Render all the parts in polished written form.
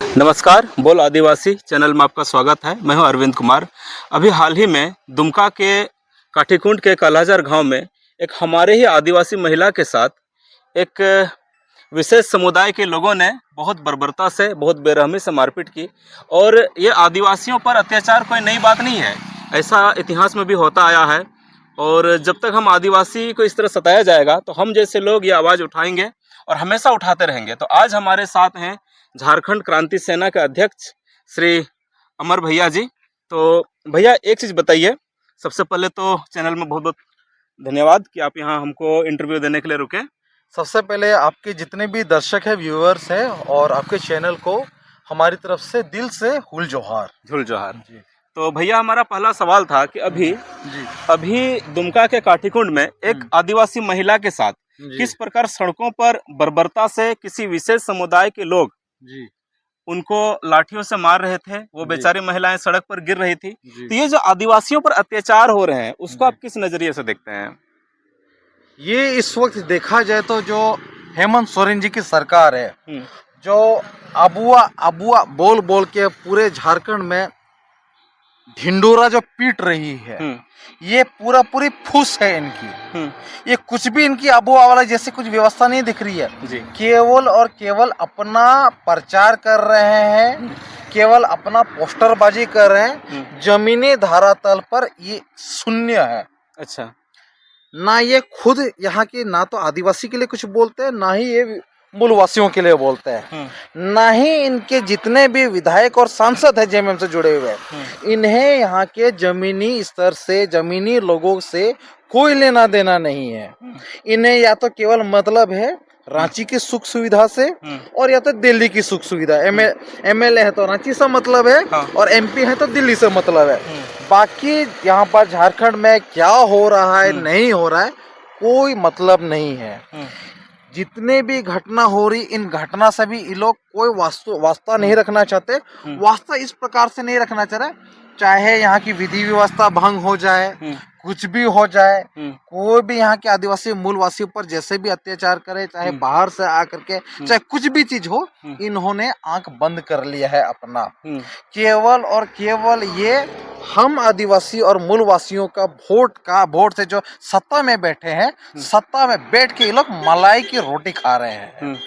नमस्कार, बोल आदिवासी चैनल में आपका स्वागत है। मैं हूं अरविंद कुमार। अभी हाल ही में दुमका के काठीकुंड के कालाजार गांव में एक हमारे ही आदिवासी महिला के साथ एक विशेष समुदाय के लोगों ने बहुत बर्बरता से, बहुत बेरहमी से मारपीट की। और ये आदिवासियों पर अत्याचार कोई नई बात नहीं है, ऐसा इतिहास में भी होता आया है। और जब तक हम आदिवासी को इस तरह सताया जाएगा तो हम जैसे लोग ये आवाज़ उठाएंगे और हमेशा उठाते रहेंगे। तो आज हमारे साथ हैं झारखंड क्रांति सेना के अध्यक्ष श्री अमर भैया जी। तो भैया एक चीज़ बताइए, सबसे पहले तो चैनल में बहुत बहुत धन्यवाद कि आप यहाँ हमको इंटरव्यू देने के लिए रुके। सबसे पहले आपके जितने भी दर्शक हैं, व्यूअर्स हैं, और आपके चैनल को हमारी तरफ से दिल से हुल जोहार। झुल जोहार जी। तो भैया हमारा पहला सवाल था कि अभी दुमका के काठीकुंड में एक आदिवासी महिला के साथ किस प्रकार सड़कों पर बर्बरता से किसी विशेष समुदाय के लोग उनको लाठियों से मार रहे थे, वो बेचारी महिलाएं सड़क पर गिर रही थी। तो ये जो आदिवासियों पर अत्याचार हो रहे हैं उसको आप किस नजरिए से देखते हैं? ये इस वक्त देखा जाए तो जो हेमंत सोरेन जी की सरकार है, जो अबुआ अबुआ बोल बोल के पूरे झारखंड में ढिंडोरा जो पीट रही है, ये पूरी फूस है इनकी। ये कुछ भी इनकी अबुआ वाला जैसे कुछ व्यवस्था नहीं दिख रही है जी। केवल और केवल अपना प्रचार कर रहे हैं, केवल अपना पोस्टरबाजी कर रहे हैं। जमीनी धरातल पर ये शून्य है। अच्छा, ना ये खुद यहाँ के ना तो आदिवासी के लिए कुछ बोलते हैं, ना ही ये मूलवासियों के लिए बोलते हैं, ना ही इनके जितने भी विधायक और सांसद हैं जेएमएम से जुड़े हुए, इन्हें यहाँ के जमीनी स्तर से, जमीनी लोगों से कोई लेना देना नहीं है। इन्हें या तो केवल मतलब है रांची की सुख सुविधा से, और या तो दिल्ली की सुख सुविधा। एमएलए है तो रांची से मतलब है, और एमपी है तो दिल्ली से मतलब है। बाकी यहाँ पर झारखंड में क्या हो रहा है, नहीं हो रहा है, कोई मतलब नहीं है। जितने भी घटना हो रही, इन घटना से भी ये लोग कोई वास्ता नहीं रखना चाहते। वास्ता इस प्रकार से नहीं रखना चाह रहे, चाहे यहाँ की विधि व्यवस्था भंग हो जाए, कुछ भी हो जाए, कोई भी यहाँ के आदिवासी मूलवासियों पर जैसे भी अत्याचार करे, चाहे बाहर से आकर के, चाहे कुछ भी चीज हो, इन्होंने आंख बंद कर लिया है अपना। केवल और केवल ये हम आदिवासी और मूलवासियों का वोट से जो सत्ता में बैठे हैं, सत्ता में बैठ के ये लोग मलाई की रोटी खा रहे हैं।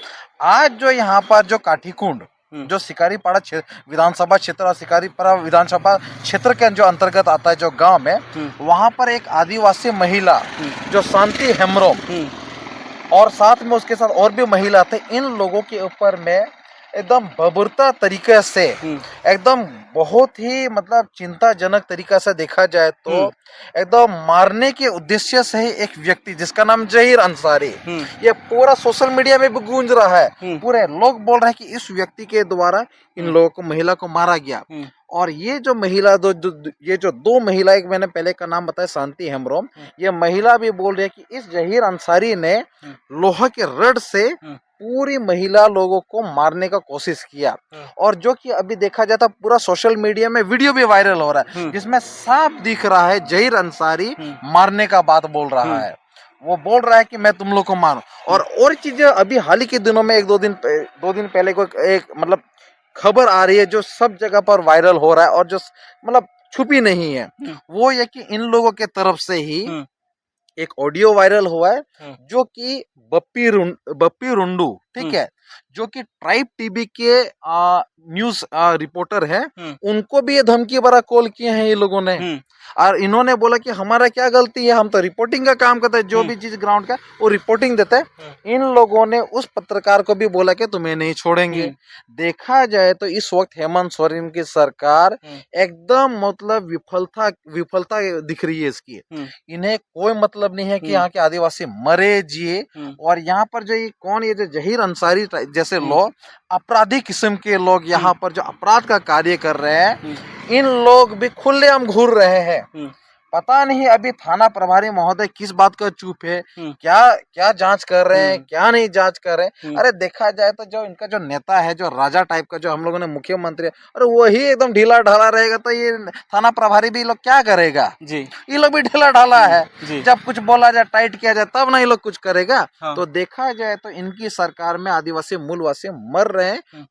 आज जो यहाँ पर जो काठीकुंड, जो शिकारीपाड़ा विधानसभा क्षेत्र और शिकारीपाड़ा विधानसभा क्षेत्र के जो अंतर्गत आता है, जो गांव में, वहां पर एक आदिवासी महिला जो शांति हेम्ब्रोम, और साथ में उसके साथ और भी महिला थे, इन लोगों के ऊपर में एकदम बर्बरता तरीके से, एकदम बहुत ही मतलब चिंताजनक तरीका से देखा जाए तो एकदम मारने के उद्देश्य से ही एक व्यक्ति जिसका नाम जहीर अंसारी, ये पूरा सोशल मीडिया में भी गूंज रहा है। पूरे लोग बोल रहे हैं कि इस व्यक्ति के द्वारा इन लोगों को, महिला को मारा गया। और ये जो महिला ये जो दो महिला, एक मैंने पहले का नाम बताया शांति हेम्ब्रोम, ये महिला भी बोल रही है कि इस जहीर अंसारी ने लोहा के रड से पूरी महिला लोगों को मारने का कोशिश किया। और जो कि अभी देखा जाता पूरा सोशल मीडिया में वीडियो भी वायरल हो रहा है, जिसमें साफ दिख रहा है जहीर अंसारी मारने का बात बोल रहा है। वो बोल रहा है कि मैं तुम लोग को मारूं। और चीजें अभी हाल ही के दिनों में, दो दिन पहले को एक मतलब खबर आ रही है जो सब जगह पर वायरल हो रहा है, और जो मतलब छुपी नहीं है, वो ये कि इन लोगों के तरफ से ही एक ऑडियो वायरल हुआ है, जो कि बप्पी रुंडू, ठीक है, जो कि ट्राइब टीवी के न्यूज रिपोर्टर है, उनको भी ये धमकी भरा कॉल किए हैं ये लोगों ने। और इन्होंने बोला कि हमारा क्या गलती है, हम तो रिपोर्टिंग का काम करते हैं, जो भी चीज ग्राउंड का वो रिपोर्टिंग देते हैं। इन लोगों ने उस पत्रकार को भी बोला कि तुम्हें नहीं छोड़ेंगे। देखा जाए तो इस वक्त हेमंत सोरेन की सरकार एकदम मतलब विफलता दिख रही है इसकी। इन्हें कोई मतलब नहीं है कि यहाँ के आदिवासी मरे जिए। और यहाँ पर जो ये कौन, ये जो जहीर अंसारी जैसे लोग, अपराधी किस्म के लोग यहाँ पर जो अपराध का कार्य कर रहे हैं, इन लोग भी खुलेआम घूर रहे हैं। पता नहीं अभी थाना प्रभारी महोदय किस बात का चुप है, क्या क्या जांच कर रहे हैं, क्या नहीं जांच कर रहे हैं। अरे देखा जाए तो जो इनका जो नेता है, जो राजा टाइप का, जो हम लोगों ने मुख्यमंत्री है, अरे वही एकदम ढीला ढाला रहेगा तो ये थाना प्रभारी भी लोग क्या करेगा जी। ये लोग भी ढीला ढाला है, जब कुछ बोला जाए, टाइट किया जाए, तब ना ये लोग कुछ करेगा। तो देखा जाए तो इनकी सरकार में आदिवासी मूलवासी मर रहे हैं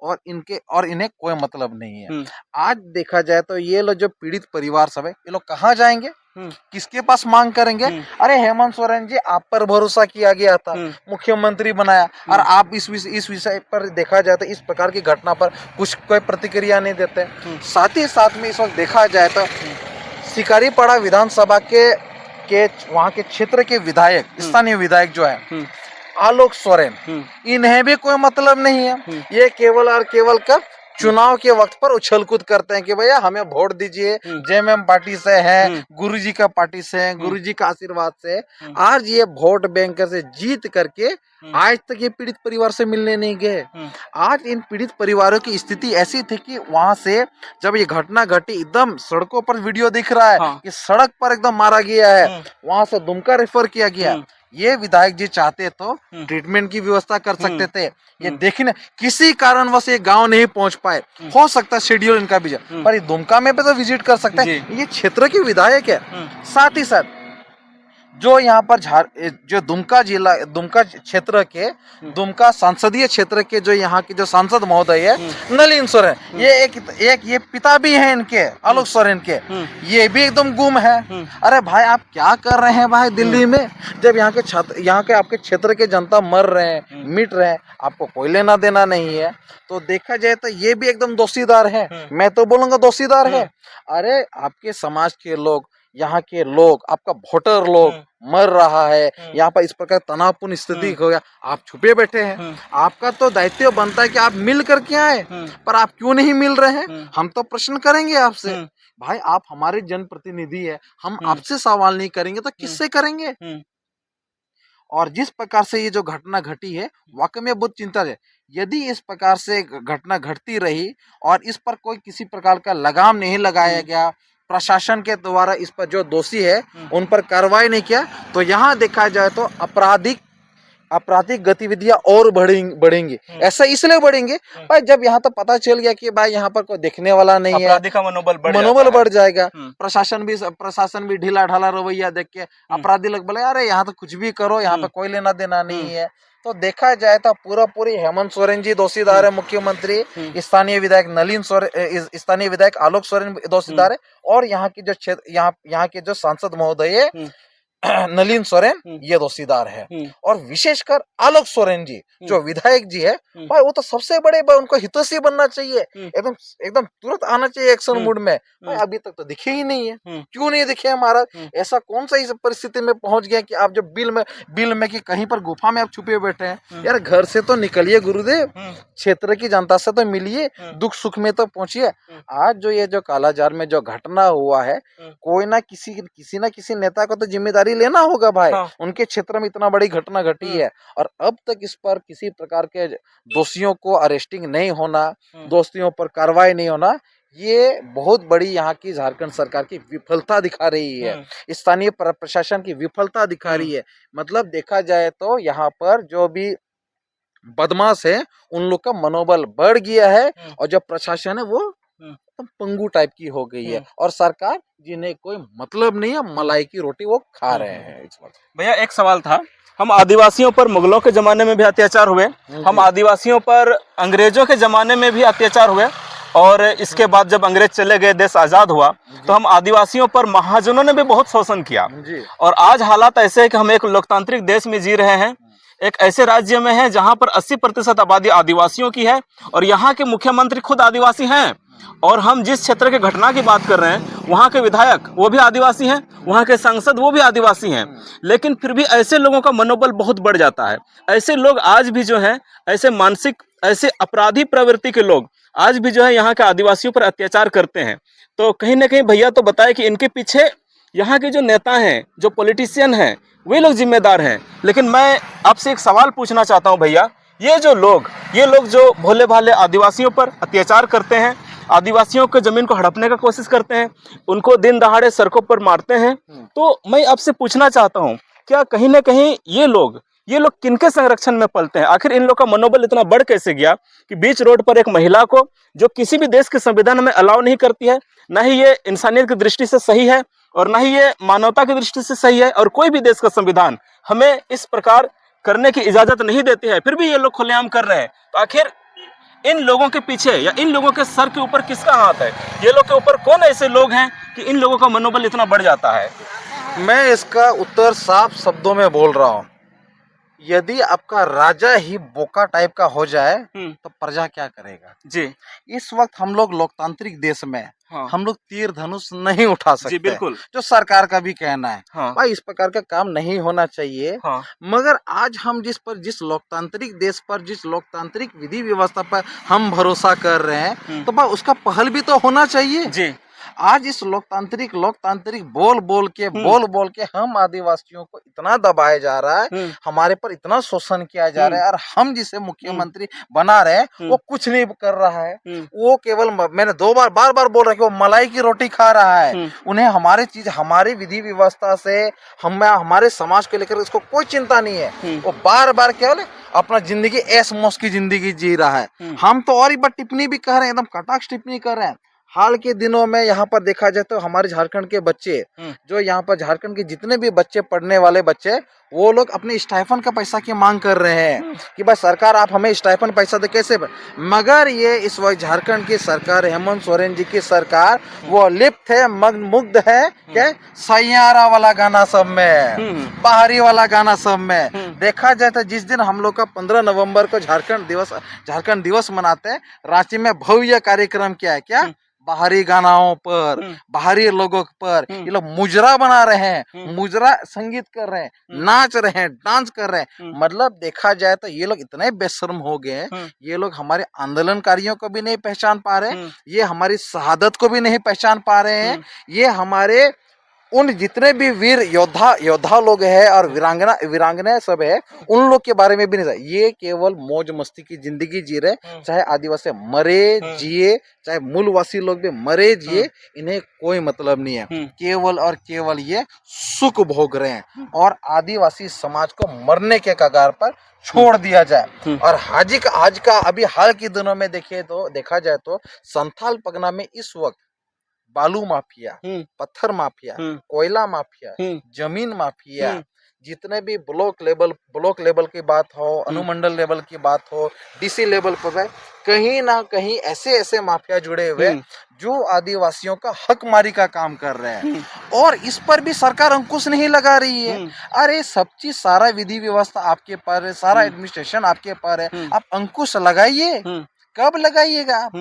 और इन्हें कोई मतलब नहीं है। आज देखा जाए तो ये लोग जो पीड़ित परिवार सब है, ये लोग कहाँ जाएंगे, किसके पास मांग करेंगे? अरे हेमंत सोरेन जी, आप पर भरोसा किया गया था, मुख्यमंत्री बनाया, और आप इस विषय पर देखा जाए तो इस प्रकार की घटना पर कुछ कोई प्रतिक्रिया नहीं देते। साथ ही साथ में इस वक्त देखा जाए तो शिकारीपाड़ा विधानसभा के वहाँ के क्षेत्र के विधायक, स्थानीय विधायक जो है आलोक सोरेन, इन्हें भी कोई मतलब नहीं है। ये केवल और केवल कब चुनाव के वक्त पर उछलकूद करते हैं कि भैया हमें वोट दीजिए, जेएमएम पार्टी से है, गुरुजी का पार्टी से है, गुरुजी का आशीर्वाद से। आज ये वोट बैंक से जीत करके आज तक ये पीड़ित परिवार से मिलने नहीं गए। आज इन पीड़ित परिवारों की स्थिति ऐसी थी कि वहां से जब ये घटना घटी, एकदम सड़कों पर वीडियो दिख रहा है कि सड़क पर एकदम मारा गया है, वहां से दुमका रेफर किया गया। ये विधायक जी चाहते तो ट्रीटमेंट की व्यवस्था कर सकते थे। ये देखने किसी कारणवश ये गांव नहीं पहुंच पाए, हो सकता है शेड्यूल इनका भी, पर ये दुमका में भी तो विजिट कर सकते हैं। ये क्षेत्र के विधायक है। साथ ही साथ जो यहाँ पर जो दुमका जिला, दुमका क्षेत्र के, दुमका संसदीय क्षेत्र के जो यहाँ के जो सांसद महोदय है नलिन सोरेन, ये ये पिता भी हैं इनके, आलोक सोरेन के, ये भी एकदम गुम है। अरे भाई आप क्या कर रहे हैं भाई दिल्ली में, जब यहाँ के आपके क्षेत्र के जनता मर रहे हैं, मिट रहे हैं, आपको कोई लेना देना नहीं है। तो देखा जाए तो ये भी एकदम दोषीदार है, मैं तो बोलूंगा दोषीदार है। अरे आपके समाज के लोग, यहाँ के लोग, आपका वोटर लोग मर रहा है, यहाँ पर इस प्रकार तनावपूर्ण स्थिति हो गया, आप छुपे बैठे हैं। आपका तो दायित्व बनता है कि आप मिल करके आए, पर आप क्यों नहीं मिल रहे हैं? हम तो प्रश्न करेंगे आपसे, भाई आप हमारे जनप्रतिनिधि है, हम आपसे सवाल नहीं करेंगे तो किससे करेंगे? और जिस प्रकार से ये जो घटना घटी है, वाकई में बहुत चिंता है। यदि इस प्रकार से घटना घटती रही और इस पर कोई किसी प्रकार का लगाम नहीं लगाया गया, प्रशासन के द्वारा इस पर जो दोषी है उन पर कार्रवाई नहीं किया, तो यहाँ देखा जाए तो आपराधिक गतिविधियां और बढ़ेंगी। ऐसा इसलिए बढ़ेंगे भाई जब यहाँ तो पता चल गया कि भाई यहाँ पर कोई देखने वाला नहीं है, अपराधी का मनोबल बढ़ जाएगा। प्रशासन भी ढीला ढाला रवैया देख के अपराधी लोग बोले अरे यहाँ तो कुछ भी करो, यहाँ पे कोई लेना देना नहीं है। तो देखा जाए तो पूरी हेमंत सोरेन जी दोषीदार है, मुख्यमंत्री, स्थानीय विधायक नलिन सोरेन, स्थानीय विधायक आलोक सोरेन दोषीदार है, और यहाँ की जो क्षेत्र, यहाँ के जो सांसद महोदय है नलिन सोरेन, ये दोषीदार है। और विशेषकर आलोक सोरेन जी जो विधायक जी है, भाई वो तो सबसे बड़े, भाई उनको हितैषी बनना चाहिए, एकदम तुरंत आना चाहिए एक्शन मूड में। भाई अभी तक तो दिखे ही नहीं है, क्यों नहीं दिखे हैं महाराज? ऐसा कौन सा इस परिस्थिति में पहुंच गया कि आप जो बिल में कि कहीं पर गुफा में आप छुपे बैठे हैं? यार घर से तो निकलिए गुरुदेव, क्षेत्र की जनता से तो मिलिए, दुख सुख में तो पहुंचिए। आज जो ये जो कालाजार में जो घटना हुआ है, कोई ना किसी नेता को तो जिम्मेदारी लेना होगा भाई। उनके क्षेत्र में इतना बड़ी घटना घटी है और अब तक इस पर किसी प्रकार के दोषियों को अरेस्टिंग नहीं होना, दोषियों पर कार्रवाई नहीं होना, ये बहुत बड़ी यहाँ की झारखंड सरकार की विफलता दिखा रही है, स्थानीय प्रशासन की विफलता दिखा रही है। मतलब देखा जाए तो यहाँ पर जो भी बदमाश है उन लोग का मनोबल बढ़ गया है, और जो प्रशासन है वो पंगु टाइप की हो गई है, और सरकार जिन्हें कोई मतलब नहीं है, मलाई की रोटी वो खा रहे हैं इस वक्त। भैया एक सवाल था, हम आदिवासियों पर मुगलों के जमाने में भी अत्याचार हुए, हम आदिवासियों पर अंग्रेजों के जमाने में भी अत्याचार हुए, और इसके बाद जब अंग्रेज चले गए, देश आजाद हुआ, तो हम आदिवासियों पर महाजनों ने भी बहुत शोषण किया। और आज हालात ऐसे है कि हम एक लोकतांत्रिक देश में जी रहे हैं, एक ऐसे राज्य में है जहां पर 80% आबादी आदिवासियों की है, और यहाँ के मुख्यमंत्री खुद आदिवासी हैं। और हम जिस क्षेत्र के घटना की बात कर रहे हैं, वहाँ के विधायक वो भी आदिवासी हैं, वहाँ के सांसद वो भी आदिवासी हैं, लेकिन फिर भी ऐसे लोगों का मनोबल बहुत बढ़ जाता है। ऐसे लोग आज भी जो हैं, ऐसे मानसिक, ऐसे अपराधी प्रवृत्ति के लोग आज भी जो है यहाँ के आदिवासियों पर अत्याचार करते हैं। तो कहीं ना कहीं भैया तो बताए कि इनके पीछे यहाँ के जो नेता हैं, जो पॉलिटिशियन हैं, वे लोग जिम्मेदार हैं। लेकिन मैं आपसे एक सवाल पूछना चाहता हूँ भैया, ये लोग जो भोले भाले आदिवासियों पर अत्याचार करते हैं, आदिवासियों के जमीन को हड़पने का कोशिश करते हैं, उनको दिन दहाड़े सड़कों पर मारते हैं। तो मैं आपसे पूछना चाहता हूँ, क्या कहीं ना कहीं ये लोग किनके संरक्षण में पलते हैं? आखिर इन लोग का मनोबल इतना बढ़ कैसे गया कि बीच रोड पर एक महिला को, जो किसी भी देश के संविधान में अलाउ नहीं करती है, ना ही ये इंसानियत की दृष्टि से सही है और ना ही ये मानवता की दृष्टि से सही है, और कोई भी देश का संविधान हमें इस प्रकार करने की इजाजत नहीं देती है, फिर भी ये लोग खुलेआम कर रहे हैं। तो आखिर इन लोगों के पीछे या इन लोगों के सर के ऊपर किसका हाथ है? ये लोग के ऊपर कौन ऐसे लोग हैं कि इन लोगों का मनोबल इतना बढ़ जाता है? मैं इसका उत्तर साफ शब्दों में बोल रहा हूँ। यदि आपका राजा ही बोका टाइप का हो जाए तो प्रजा क्या करेगा? जी, इस वक्त हम लोग लोकतांत्रिक देश में हाँ, हम लोग तीर धनुष नहीं उठा सकते। जी बिल्कुल, जो सरकार का भी कहना है, हाँ, भाई इस प्रकार का काम नहीं होना चाहिए। हाँ, मगर आज हम जिस लोकतांत्रिक देश पर, जिस लोकतांत्रिक विधि व्यवस्था पर हम भरोसा कर रहे हैं, तो भाई उसका पहल भी तो होना चाहिए। जी, आज इस लोकतांत्रिक बोल बोल के हम आदिवासियों को इतना दबाया जा रहा है, हमारे पर इतना शोषण किया जा रहा है, और हम जिसे मुख्यमंत्री बना रहे हैं वो कुछ नहीं कर रहा है। वो केवल, मैंने बार बार बोल रहा है कि वो मलाई की रोटी खा रहा है। उन्हें हमारी विधि व्यवस्था से, हमारे समाज को लेकर इसको कोई चिंता नहीं है। वो बार बार केवल अपना जिंदगी ऐश मौज की जिंदगी जी रहा है। हम तो और ही बार टिप्पणी भी कर रहे हैं, एकदम कटाक्ष टिप्पणी कर रहे हैं। हाल के दिनों में यहाँ पर देखा जाए तो हमारे झारखंड के बच्चे, जो यहाँ पर झारखंड के जितने भी बच्चे, पढ़ने वाले बच्चे, वो लोग अपने स्टाइफन का पैसा की मांग कर रहे हैं कि भाई सरकार आप हमें स्टाइफन पैसा दे, कैसे? मगर ये इस वक्त झारखंड की सरकार, हेमंत सोरेन जी की सरकार, वो लिप्त है, मुग्ध है क्या सैयारा वाला गाना सब में, बाहरी वाला गाना सब में। देखा जाए तो जिस दिन हम लोग का 15 नवंबर को झारखंड दिवस मनाते हैं, रांची में भव्य कार्यक्रम किया है, क्या बाहरी गानाओं पर, बाहरी लोगों पर ये लोग मुजरा बना रहे हैं, मुजरा संगीत कर रहे हैं, नाच रहे हैं, डांस कर रहे हैं। मतलब देखा जाए तो ये लोग इतने बेशर्म हो गए हैं, ये लोग हमारे आंदोलनकारियों को भी नहीं पहचान पा रहे, ये हमारी शहादत को भी नहीं पहचान पा रहे हैं, ये हमारे उन जितने भी वीर योद्धा लोग हैं और वीरांगना सब है, उन लोग के बारे में भी नहीं। ये केवल मौज मस्ती की जिंदगी जी रहे, चाहे आदिवासी मरे जिए, चाहे मूलवासी लोग भी मरे जिए, इन्हें कोई मतलब नहीं है। केवल और केवल ये सुख भोग रहे हैं, और आदिवासी समाज को मरने के कगार पर छोड़ दिया जाए। और आज का अभी हाल के दिनों में देखा जाए तो संथाल पगना में इस वक्त बालू माफिया, पत्थर माफिया, कोयला माफिया, जमीन माफिया, जितने भी ब्लॉक लेवल की बात हो, अनुमंडल लेवल की बात हो, डीसी लेवल पर कहीं ना कहीं ऐसे माफिया जुड़े हुए जो आदिवासियों का हक मारी का काम कर रहे हैं, और इस पर भी सरकार अंकुश नहीं लगा रही है। अरे सब चीज, सारा विधि व्यवस्था आपके पास है, सारा एडमिनिस्ट्रेशन आपके पास है, आप अंकुश लगाइए। कब लगाइएगा आप?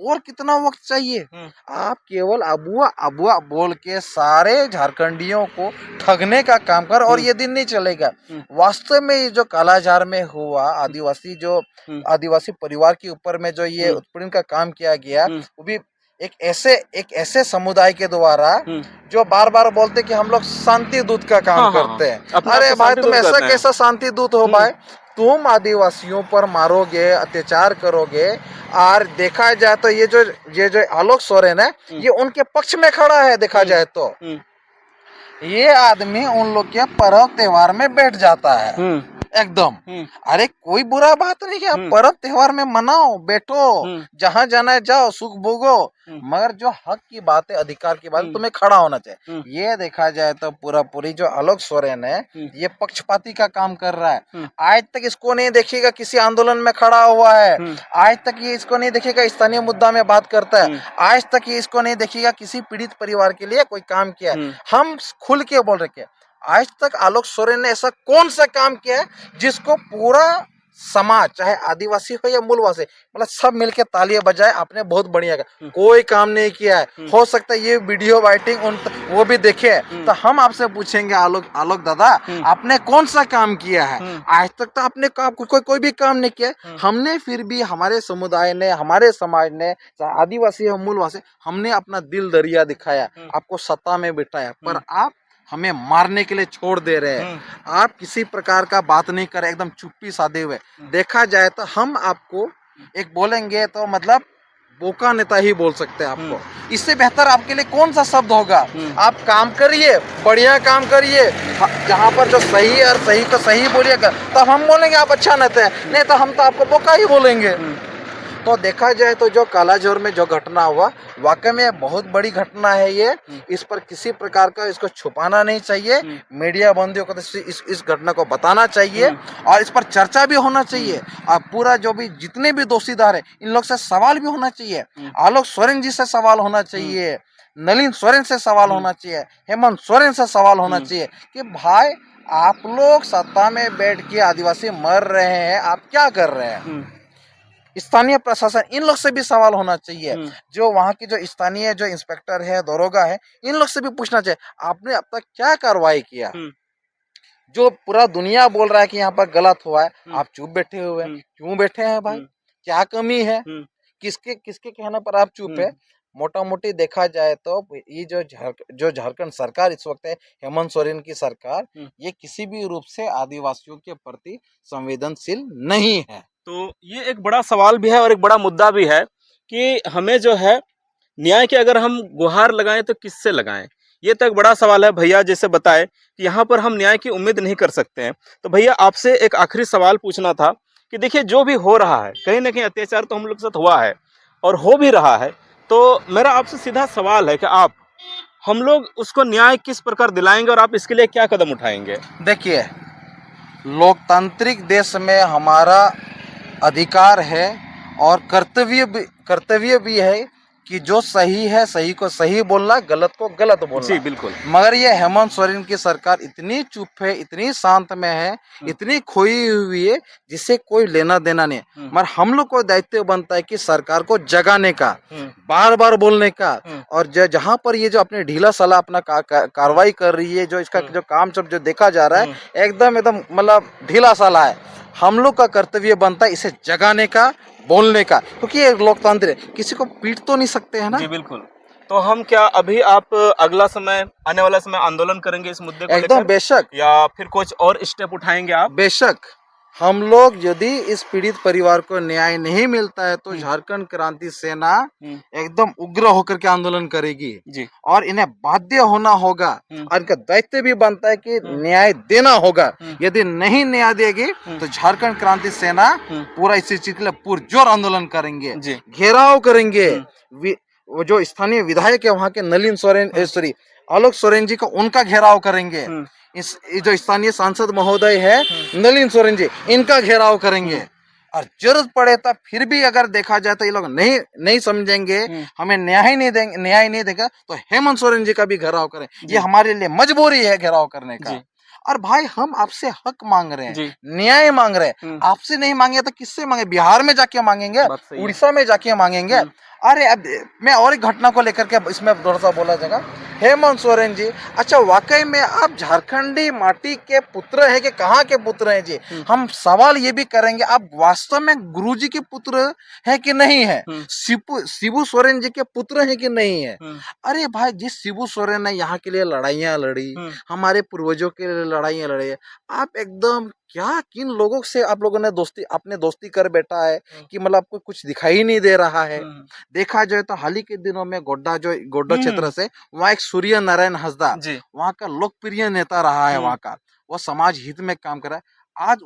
और कितना वक्त चाहिए? आप केवल अबुआ बोल के सारे झारखंडियों को ठगने का काम कर, और ये दिन नहीं चलेगा। वास्तव में ये जो कालाजार में हुआ, आदिवासी परिवार के ऊपर में जो ये उत्पीड़न का काम किया गया, वो भी एक ऐसे समुदाय के द्वारा जो बार बार बोलते कि हम लोग शांति दूत का काम करते हैं। अरे भाई तुम ऐसा कैसा शांति दूत हो भाई? तुम आदिवासियों पर मारोगे, अत्याचार करोगे, और देखा जाए तो ये जो आलोक सोरेन है, ये उनके पक्ष में खड़ा है। देखा जाए तो ये आदमी उन लोग के पर्व त्योहार में बैठ जाता है एकदम। अरे कोई बुरा बात नहीं है, आप पर्व त्योहार में मनाओ, बैठो, जहां जाना है जाओ, सुख भोगो, मगर जो हक की बात है, अधिकार की बात है, तुम्हें खड़ा होना चाहिए। ये देखा जाए तो पूरी जो आलोक सोरेन है, ये पक्षपाती का काम कर रहा है। आज तक इसको नहीं देखिएगा किसी आंदोलन में खड़ा हुआ है, आज तक ये इसको नहीं देखिएगा स्थानीय मुद्दा में बात करता है, आज तक ये इसको नहीं देखिएगा किसी पीड़ित परिवार के लिए कोई काम किया है। हम खुल के बोल रहे, आज तक आलोक सोरेन ने ऐसा कौन सा काम किया है जिसको पूरा समाज, चाहे आदिवासी हो या मूलवासी, मतलब सब मिलके तालियां बजाए, आपने बहुत बढ़िया किया? कोई काम नहीं किया है। हो सकता है ये वीडियो वाइटिंग वो भी देखे, तो हम आपसे पूछेंगे आलोक दादा, आपने कौन सा काम किया है? आज तक तो आपने कोई भी काम नहीं किया। हमने फिर भी, हमारे समुदाय ने, हमारे समाज ने, चाहे आदिवासी हो मूलवासी, हमने अपना दिल दरिया दिखाया, आपको सत्ता में बिठाया, पर आप हमें मारने के लिए छोड़ दे रहे हैं। आप किसी प्रकार का बात नहीं कर रहे, एकदम चुप्पी साधे हुए। देखा जाए तो हम आपको एक बोलेंगे तो मतलब बोका नेता ही बोल सकते हैं आपको। इससे बेहतर आपके लिए कौन सा शब्द होगा? आप काम करिए, बढ़िया काम करिए, जहाँ पर जो सही है और सही को सही बोलिएगा, तब हम बोलेंगे आप अच्छा नेता है, नहीं तो हम तो आपको बोका ही बोलेंगे। तो देखा जाए तो जो कालाजोर में जो घटना हुआ, वाकई में बहुत बड़ी घटना है ये। इस पर किसी प्रकार का इसको छुपाना नहीं चाहिए। मीडिया बंदियों को तो इस घटना को बताना चाहिए और इस पर चर्चा भी होना चाहिए। और पूरा जो भी जितने भी दोषीदार है, इन लोग से सवाल भी होना चाहिए। आलोक सोरेन जी से सवाल होना चाहिए, नलिन सोरेन से सवाल होना चाहिए, हेमंत सोरेन से सवाल होना चाहिए कि भाई आप लोग सत्ता में बैठ के आदिवासी मर रहे हैं, आप क्या कर रहे हैं? स्थानीय प्रशासन, इन लोग से भी सवाल होना चाहिए। जो वहाँ की जो स्थानीय जो इंस्पेक्टर है, दरोगा है, इन लोग से भी पूछना चाहिए आपने अब तक क्या कार्रवाई किया? जो पूरा दुनिया बोल रहा है कि यहाँ पर गलत हुआ है, आप चुप बैठे हुए हैं। क्यों बैठे हैं भाई? क्या कमी है? किसके किसके कहने पर आप चुप है? मोटा मोटी देखा जाए तो ये जो झारखंड सरकार इस वक्त है, हेमंत सोरेन की सरकार, ये किसी भी रूप से आदिवासियों के प्रति संवेदनशील नहीं है। तो ये एक बड़ा सवाल भी है और एक बड़ा मुद्दा भी है कि हमें जो है न्याय की अगर हम गुहार लगाएं तो किससे लगाएं, ये तो एक बड़ा सवाल है। भैया जैसे बताए कि यहाँ पर हम न्याय की उम्मीद नहीं कर सकते हैं। तो भैया आपसे एक आखिरी सवाल पूछना था कि देखिए जो भी हो रहा है, कहीं ना कहीं अत्याचार तो हम लोग के साथ हुआ है और हो भी रहा है, तो मेरा आपसे सीधा सवाल है कि आप हम लोग उसको न्याय किस प्रकार दिलाएंगे और आप इसके लिए क्या कदम उठाएंगे? देखिए, लोकतांत्रिक देश में हमारा अधिकार है और कर्तव्य भी है कि जो सही है सही को सही बोलना, गलत को गलत बोलना। जी बिल्कुल। मगर ये हेमंत सोरेन की सरकार इतनी चुप है, इतनी शांत में है, इतनी खोई हुई है, जिससे कोई लेना देना नहीं। मगर हम लोग को दायित्व बनता है कि सरकार को जगाने का, बार बार बोलने का, और जहाँ पर ये जो अपने ढीला सला अपना कार्रवाई कर रही है, जो इसका जो काम सब जो देखा जा रहा है, एकदम मतलब ढीला सला है। हम लोग का कर्तव्य बनता है इसे जगाने का, बोलने का, क्योंकि ये लोकतंत्र है, किसी को पीट तो नहीं सकते हैं ना। जी बिल्कुल। तो हम क्या अभी आप अगला समय, आने वाला समय आंदोलन करेंगे इस मुद्दे को एकदम लेकर? बेशक। या फिर कुछ और स्टेप उठाएंगे आप? बेशक, हम लोग यदि इस पीड़ित परिवार को न्याय नहीं मिलता है तो झारखंड क्रांति सेना एकदम उग्र होकर के आंदोलन करेगी जी। और इन्हें बाध्य होना होगा और इनका दायित्व भी बनता है कि न्याय देना होगा। यदि नहीं न्याय देगी तो झारखंड क्रांति सेना पूरा इसी चीज के लिए पुरजोर आंदोलन करेंगे, घेराव करेंगे। वो जो स्थानीय विधायक है वहाँ के नलिन सोरेन, सॉरी आलोक सोरेन जी को, उनका घेराव करेंगे। इस जो स्थानीय सांसद महोदय है नलिन सोरेन जी, इनका घेराव करेंगे। और जरूरत पड़े तो फिर भी अगर देखा जाए तो ये लोग नहीं समझेंगे, हमें न्याय नहीं देगा, तो हेमंत सोरेन जी का भी घेराव करें। ये हमारे लिए मजबूरी है घेराव करने का। और भाई हम आपसे हक मांग रहे हैं, न्याय मांग रहे हैं, आपसे नहीं मांगे तो किससे मांगे? बिहार में जाके मांगेंगे, उड़ीसा में जाके मांगेंगे। अरे अब मैं और एक घटना को लेकर के इसमें थोड़ा सा बोला जाएगा। हेमंत सोरेन जी, अच्छा वाकई में आप झारखंडी माटी के पुत्र है कि कहाँ के पुत्र हैं जी? हम सवाल ये भी करेंगे, आप वास्तव में गुरुजी के पुत्र है कि नहीं है? शिबू सोरेन जी के पुत्र है कि नहीं है? अरे भाई, जिस शिबू सोरेन ने यहाँ के लिए लड़ाइयाँ लड़ी, हमारे पूर्वजों के लिए लड़ाइयाँ लड़ी, आप एकदम क्या किन लोगों से आप लोगों ने दोस्ती कर बैठा है कि मतलब आपको कुछ दिखाई नहीं दे रहा है। देखा जाए तो हाल ही के दिनों में गोड्डा क्षेत्र से वहाँ एक सूर्य नारायण हंसदा, वहाँ का लोकप्रिय नेता रहा है, वहाँ का वो समाज हित में काम कर रहा है। आज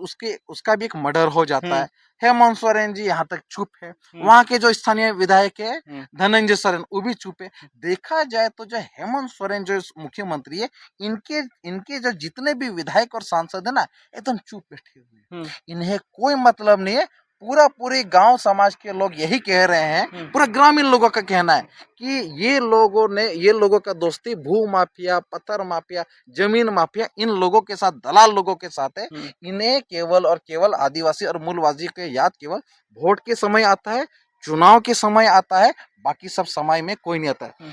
उसका भी एक मर्डर हो जाता है। हेमंत सोरेन जी यहाँ तक चुप है। वहाँ के जो स्थानीय विधायक है धनंजय सोरेन, वो भी चुप है। देखा जाए तो जो हेमंत सोरेन जो मुख्यमंत्री है, इनके जो जितने भी विधायक और सांसद है ना, एकदम चुप बैठे हुए हैं। इन्हें कोई मतलब नहीं है। पूरे गांव समाज के लोग यही कह रहे हैं, पूरा ग्रामीण लोगों का कहना है कि ये लोगों का दोस्ती भू माफिया, पत्थर माफिया, जमीन माफिया, इन लोगों के साथ, दलाल लोगों के साथ है। इन्हें केवल और केवल आदिवासी और मूलवासी के याद केवल वोट के समय आता है, चुनाव के समय आता है, बाकी सब समय में कोई नहीं आता है।